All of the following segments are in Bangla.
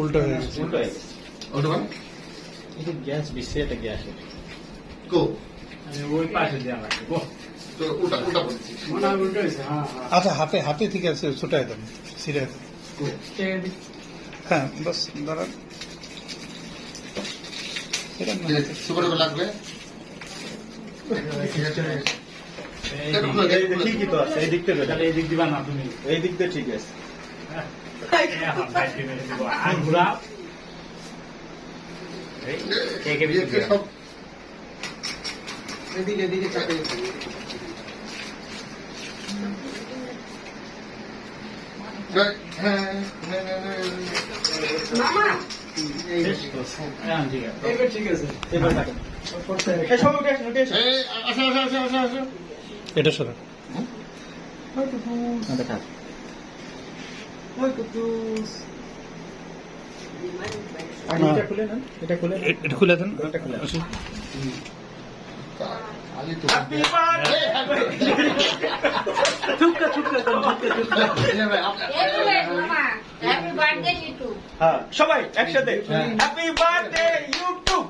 উল্টো হয়ে গেছে। গ্যাস বেশি, এটা গ্যাস ওই পাশে দেওয়া লাগবে। আচ্ছা, হাতে হাতে ঠিক আছে, ছুটাই দেন, সিরিয়াস। হ্যাঁ, বাস দাঁড়ান। লাগবে ঠিকই তো আছে, এই দিক থেকে এই দিক দিবা না তুমি, এই দিক দিয়ে ঠিক আছে। এদিকে এদিকে চাপে ঠিক আছে। এটা সরা। এটা খুলে দেন। সবাই একসাথে হ্যাপি বার্থডে ইউটিউব।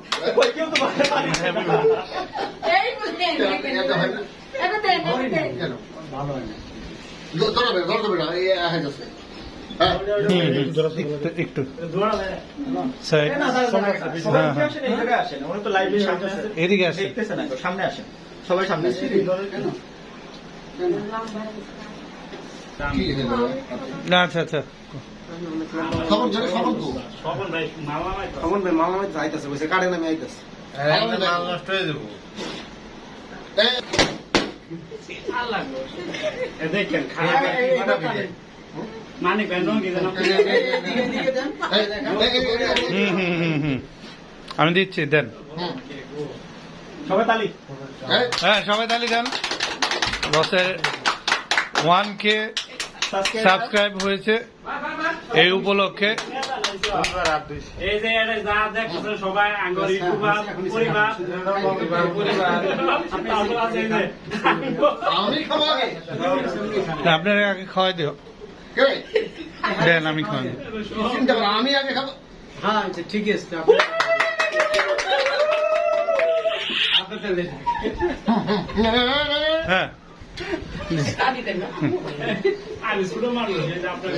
কেউ তো একটু এদিকে আসে, সামনে আসেন, সবাই সামনে আসেন। না আচ্ছা আচ্ছা, মামা যাইতেছে, বলছে কাটে নামে আইতেছে। নষ্ট হয়ে যাবো। দেখেন মানিক আমি দিচ্ছি, দেন। সবাই তালি। হ্যাঁ, সবাই তালি দেন। বসের 1K সাবস্ক্রাইব হয়েছে এই উপলক্ষে। এই যে যা দেখছেন সবাই আঙ্গর ইউটিউবার পরিবার, আপনারা আগে খাওয়াই দিও, দেন আমি খাওয়াই দিই। আমি আগে খাবো। হ্যাঁ ঠিক আছে। হ্যাঁ, আমি শুধু মারলো আপনার